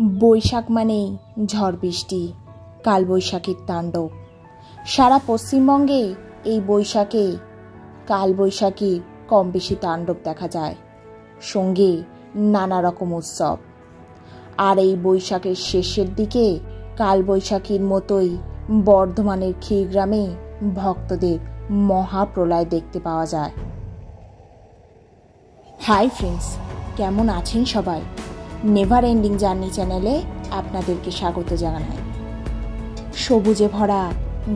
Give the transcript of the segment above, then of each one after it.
বৈশাখ মানেই ঝড় বৃষ্টি, কালবৈশাখীর তাণ্ডব। সারা পশ্চিমবঙ্গে এই বৈশাখে কালবৈশাখীর কম বেশি তাণ্ডব দেখা যায়, সঙ্গে নানা রকম উৎসব। আর এই বৈশাখের শেষের দিকে কালবৈশাখীর মতোই বর্ধমানের ক্ষীরগ্রামে ভক্তদের মহাপ্রলয় দেখতে পাওয়া যায়। হাই ফ্রেন্ডস, কেমন আছেন সবাই? নেভার এন্ডিং জার্নি চ্যানেলে আপনাদেরকে স্বাগত জানাই। সবুজে ভরা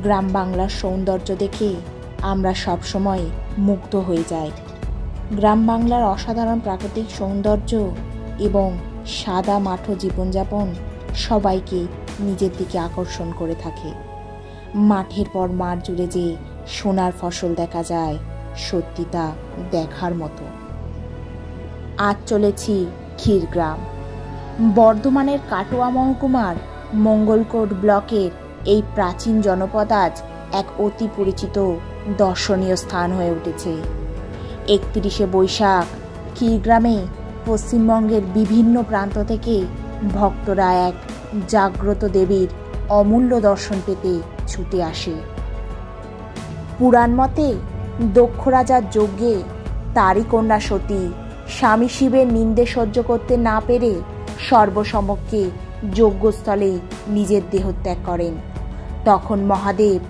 গ্রাম বাংলার সৌন্দর্য দেখে আমরা সবসময় মুগ্ধ হয়ে যাই। গ্রাম বাংলার অসাধারণ প্রাকৃতিক সৌন্দর্য এবং সাদা মাঠো জীবনযাপন সবাইকে নিজের দিকে আকর্ষণ করে থাকে। মাঠের পর মাঠ জুড়ে যে সোনার ফসল দেখা যায়, সত্যি তা দেখার মতো। আজ চলেছি ক্ষীরগ্রাম। বর্ধমানের কাটোয়া মহকুমার মঙ্গলকোট ব্লকের এই প্রাচীন জনপদ আজ এক অতি পরিচিত দর্শনীয় স্থান হয়ে উঠেছে। 31শে বৈশাখ ক্ষীরগ্রামে পশ্চিমবঙ্গের বিভিন্ন প্রান্ত থেকে ভক্তরা এক জাগ্রত দেবীর অমূল্য দর্শন পেতে ছুটে আসে। পুরাণ মতে দক্ষ রাজার যজ্ঞে তারই কন্যা সতী স্বামী শিবের নিন্দে সহ্য করতে না পেরে সর্বসমক্ষে যজ্ঞস্থলে নিজের দেহত্যাগ করেন। তখন মহাদেব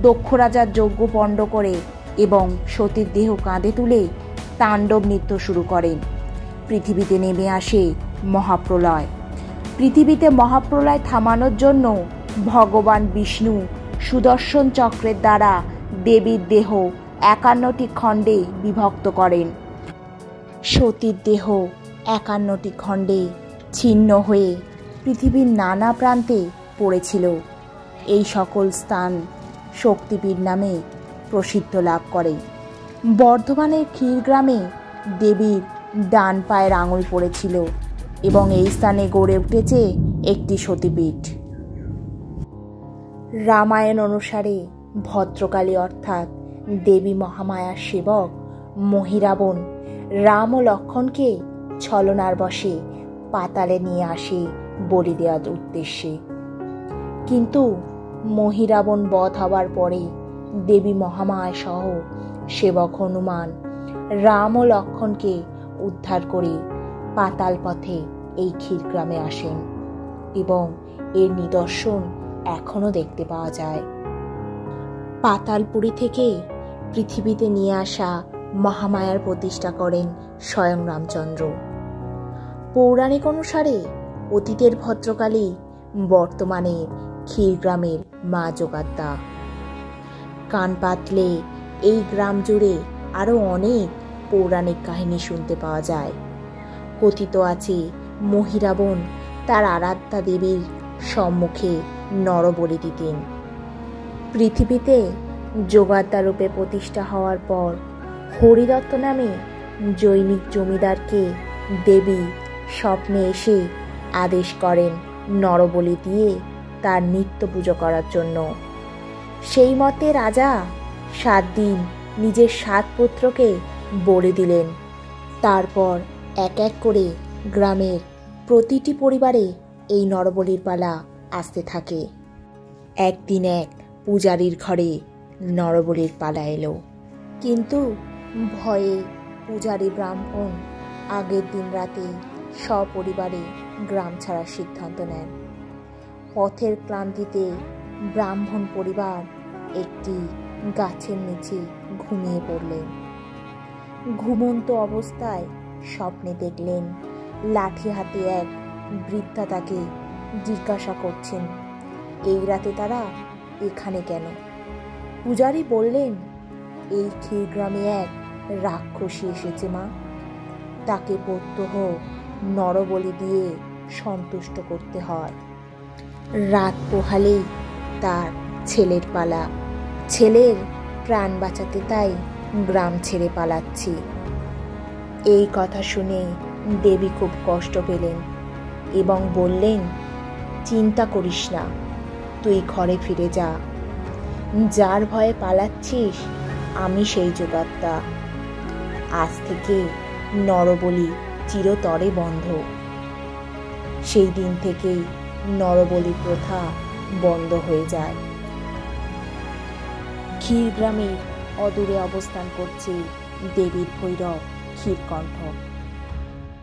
দক্ষ রাজার যজ্ঞ পণ্ড করে এবং সতীর দেহ কাঁধে তুলে তাণ্ডব নৃত্য শুরু করেন। পৃথিবীতে নেমে আসে মহাপ্রলয়। পৃথিবীতে মহাপ্রলয় থামানোর জন্য ভগবান বিষ্ণু সুদর্শন চক্রের দ্বারা দেবীর দেহ 51টি খণ্ডে বিভক্ত করেন। সতীর দেহ 51টি খণ্ডে ছিন্ন হয়ে পৃথিবীর নানা প্রান্তে পড়েছিল। এই সকল স্থান শক্তিপীঠ নামে প্রসিদ্ধ লাভ করে। বর্ধমানের ক্ষীরগ্রামে দেবীর ডান পায়ের আঙুল পড়েছিল এবং এই স্থানে গড়ে উঠেছে একটি সতীপীঠ। রামায়ণ অনুসারে ভদ্রকালী অর্থাৎ দেবী মহামায়ার সেবক মহিরাবণ রাম ও লক্ষ্মণকে ছলনার বশে পাতালে নিয়ে আসে বলি দেওয়ার উদ্দেশ্যে। কিন্তু মহিরাবণ বধ হওয়ার পরে দেবী মহামায়া সহ সেবক হনুমান রাম ও লক্ষ্মণকে উদ্ধার করে পাতাল পথে এই ক্ষীরগ্রামে আসেন এবং এর নিদর্শন এখনো দেখতে পাওয়া যায়। পাতালপুরী থেকে পৃথিবীতে নিয়ে আসা মহামায়ার প্রতিষ্ঠা করেন স্বয়ং রামচন্দ্র। পৌরাণিক অনুসারে অতীতের ভদ্রকালী বর্তমানে ক্ষীরগ্রামের মা যোগাদ্দা। কান পাতলে এই গ্রাম জুড়ে আরও অনেক পৌরাণিক কাহিনী শুনতে পাওয়া যায়। কথিত আছে মহিরাবণ তার আরাধ্যা দেবীর সম্মুখে নরবলি দিতেন। পৃথিবীতে যোগাদ্দা রূপে প্রতিষ্ঠা হওয়ার পর হরিদত্ত নামে জৈনিক জমিদারকে দেবী স্বপ্নে এসে আদেশ করেন নরবলি দিয়ে তার নিত্য পুজো করার জন্য। সেই মতে রাজা 7 দিন নিজের 7 পুত্রকে বলি দিলেন। তারপর এক এক করে গ্রামের প্রতিটি পরিবারে এই নরবলির পালা আসতে থাকে। একদিন এক পূজারীর ঘরে নরবলির পালা এলো, কিন্তু ভয়ে পূজারী ব্রাহ্মণ আগের দিন রাতে সপরিবারে গ্রাম ছাড়ার সিদ্ধান্ত নেন। পথের ক্লান্তিতে ব্রাহ্মণ পরিবার একটি গাছের নিচে ঘুমিয়ে পড়লেন। ঘুমন্ত অবস্থায় স্বপ্নে দেখলেন লাঠি হাতে এক বৃদ্ধা তাকে জিজ্ঞাসা করছেন, এই রাতে তারা এখানে কেন? পূজারী বললেন, এই ক্ষীরগ্রামে এক রাক্ষসী এসেছে মা, তাকে প্রত্যহ নরবলি দিয়ে সন্তুষ্ট করতে হয়। রাত পোহালেই তার ছেলের পালা। ছেলের প্রাণ বাঁচাতে তাই গ্রাম ছেড়ে পালাচ্ছি। এই কথা শুনে দেবী খুব কষ্ট পেলেন এবং বললেন, চিন্তা করিস না, তুই ঘরে ফিরে যা। যার ভয়ে পালাচ্ছিস আমি সেই যোগাত্তা। আজ থেকে নরবলি চিরতরে বন্ধ। সেই দিন থেকেই নরবলি প্রথা বন্ধ হয়ে যায়। ক্ষীরগ্রামের অদূরে অবস্থান করছে দেবীর ভৈরব ক্ষীরকণ্ঠ।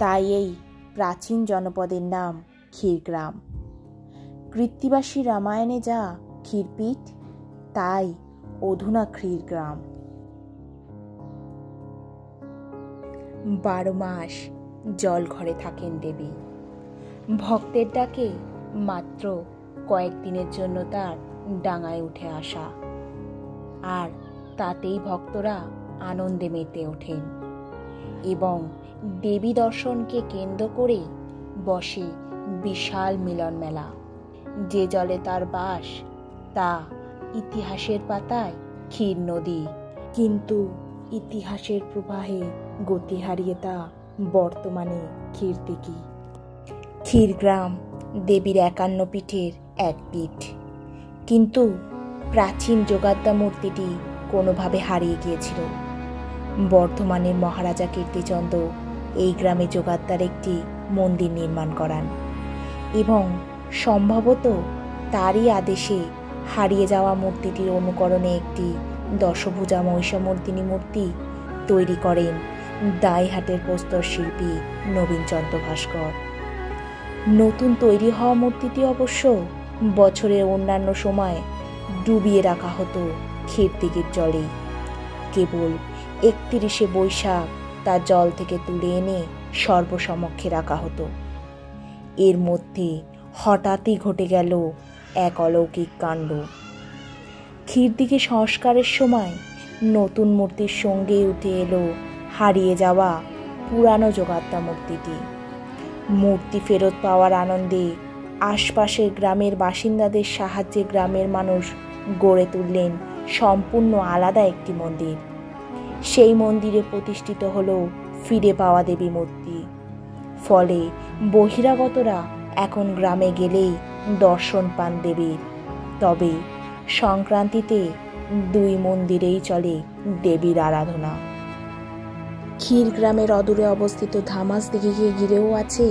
তাই এই প্রাচীন জনপদের নাম ক্ষীরগ্রাম। কৃত্তিবাসী রামায়ণে যা ক্ষীরপীঠ, তাই অধুনা ক্ষীরগ্রাম। 12 মাস জল ঘরে থাকেন দেবী। ভক্তের ডাকে মাত্র কয়েকদিনের জন্য তার ডাঙায় উঠে আসা, আর তাতেই ভক্তরা আনন্দে মেতে ওঠেন এবং দেবী দর্শনকে কেন্দ্র করে বসে বিশাল মিলন মেলা। যে জলে তার বাস তা ইতিহাসের পাতায় ক্ষীর নদী, কিন্তু ইতিহাসের প্রবাহে গতি হারিয়ে তা বর্তমানে ক্ষীরদিঘি। ক্ষীরগ্রাম দেবীর 51 পীঠের এক পীঠ, কিন্তু প্রাচীন যোগাদ্দা মূর্তিটি কোনোভাবে হারিয়ে গিয়েছিল। বর্ধমানের মহারাজা কীর্তিচন্দ্র এই গ্রামে যোগাদ্দার একটি মন্দির নির্মাণ করান এবং সম্ভবত তারই আদেশে হারিয়ে যাওয়া মূর্তিটির অনুকরণে একটি দশভুজা মহিষামর্দিনী মূর্তি তৈরি করেন দাইহাটের প্রস্তর শিল্পী নবীনচন্দ্র ভাস্কর। নতুন তৈরি হওয়া মূর্তিটি অবশ্য বছরের অন্যান্য সময় ডুবিয়ে রাখা হতো ক্ষীরদিঘির জলে। কেবল 31শে বৈশাখ তা জল থেকে তুলে এনে সর্বসমক্ষে রাখা হতো। এর মধ্যে হঠাৎই ঘটে গেল এক অলৌকিক কাণ্ড। ক্ষীরদিঘি সংস্কারের সময় নতুন মূর্তির সঙ্গে উঠে এলো হারিয়ে যাওয়া পুরানো যোগাদ্দা মূর্তিটি। মূর্তি ফেরত পাওয়ার আনন্দে আশপাশের গ্রামের বাসিন্দাদের সাহায্যে গ্রামের মানুষ গড়ে তুললেন সম্পূর্ণ আলাদা একটি মন্দির। সেই মন্দিরে প্রতিষ্ঠিত হলো ফিরে পাওয়া দেবী মূর্তি। ফলে বহিরাগতরা এখন গ্রামে গেলেই দর্শন পান দেবীর। তবে সংক্রান্তিতে 2 মন্দিরেই চলে দেবীর আরাধনা। ক্ষীরগ্রামের অদূরে অবস্থিত ধামাস দিঘিকে ঘিরেও আছে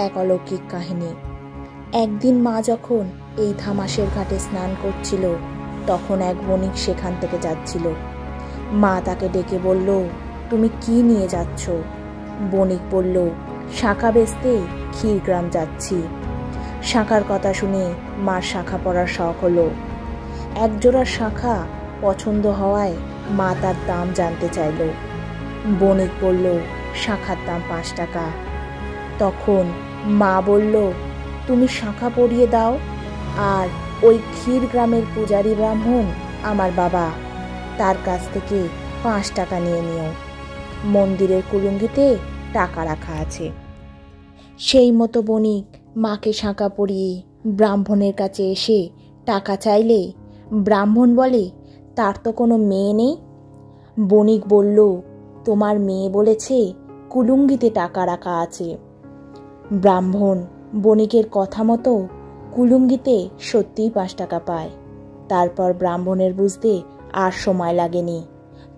এক অলৌকিক কাহিনী। একদিন মা যখন এই ধামাসের ঘাটে স্নান করছিল, তখন এক বণিক সেখান থেকে যাচ্ছিল। মা তাকে ডেকে বলল, তুমি কি নিয়ে যাচ্ছ? বণিক বলল, শাঁখা বেচতে ক্ষীরগ্রাম যাচ্ছি। শাঁখার কথা শুনে মার শাঁখা পরার শখ হলো। একজোড়া শাঁখা পছন্দ হওয়ায় মা তার দাম জানতে চাইল। বণিক বলল, শাঁখার দাম 5 টাকা। তখন মা বলল, তুমি শাঁখা পরিয়ে দাও, আর ওই ক্ষীরগ্রামের পূজারী ব্রাহ্মণ আমার বাবা, তার কাছ থেকে 5 টাকা নিয়ে নিও। মন্দিরের কুলুঙ্গিতে টাকা রাখা আছে। সেই মতো বণিক মাকে শাঁখা পরিয়ে ব্রাহ্মণের কাছে এসে টাকা চাইলে ব্রাহ্মণ বলে, তার তো কোনো মেয়ে নেই। বণিক বলল, তোমার মেয়ে বলেছে কুলুঙ্গিতে টাকা রাখা আছে। ব্রাহ্মণ বণিকের কথা মতো কুলুঙ্গিতে সত্যিই 5 টাকা পায়। তারপর ব্রাহ্মণের বুঝতে আর সময় লাগেনি।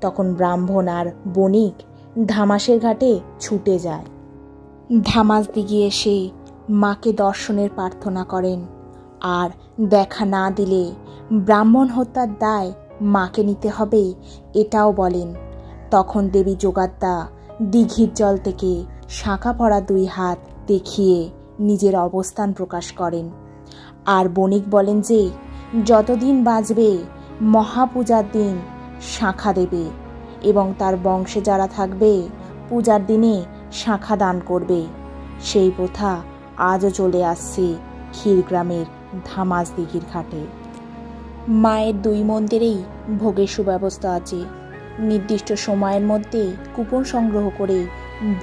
তখন ব্রাহ্মণ আর বণিক ধামাসের ঘাটে ছুটে যায়। ধামাস দিঘি এসে মাকে দর্শনের প্রার্থনা করেন, আর দেখা না দিলে ব্রাহ্মণ হত্যার দায় মাকে নিতে হবে এটাও বলেন। তখন দেবী যোগাদ্দা দিঘির জল থেকে শাঁখা পরা 2 হাত দেখিয়ে নিজের অবস্থান প্রকাশ করেন, আর বণিক বলেন যে যতদিন বাঁচবে মহাপূজার দিন শাঁখা দেবে এবং তার বংশে যারা থাকবে পূজার দিনে শাঁখা দান করবে। সেই প্রথা আজও চলে আসছে ক্ষীরগ্রামের ধামাস দিঘির ঘাটে। মায়ের 2 মন্দিরেই ভোগের সুব্যবস্থা আছে। নির্দিষ্ট সময়ের মধ্যে কুপন সংগ্রহ করে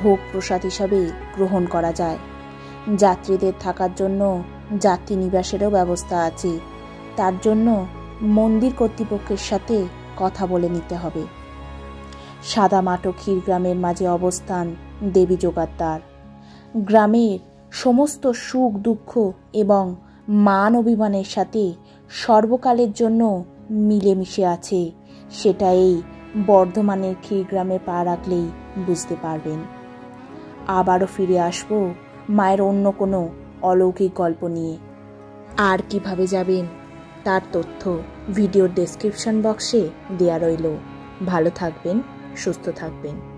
ভোগ প্রসাদ হিসাবে গ্রহণ করা যায়। যাত্রীদের থাকার জন্য যাত্রী নিবাসেরও ব্যবস্থা আছে। তার জন্য মন্দির কর্তৃপক্ষের সাথে কথা বলে নিতে হবে। সাদামাটো ক্ষীরগ্রামের মাঝে অবস্থান দেবী যোগাদ্দার। গ্রামের সমস্ত সুখ দুঃখ এবং মান অভিমানের সাথে সর্বকালের জন্য মিলেমিশে আছে, সেটা এই বর্ধমানের ক্ষীরগ্রামে পা রাখলেই বুঝতে পারবেন। আবারও ফিরে আসব মায়ের অন্য কোনো অলৌকিক গল্প নিয়ে। আর কিভাবে যাবেন তার তথ্য ভিডিওর ডেসক্রিপশন বক্সে দেয়া রইল। ভালো থাকবেন, সুস্থ থাকবেন।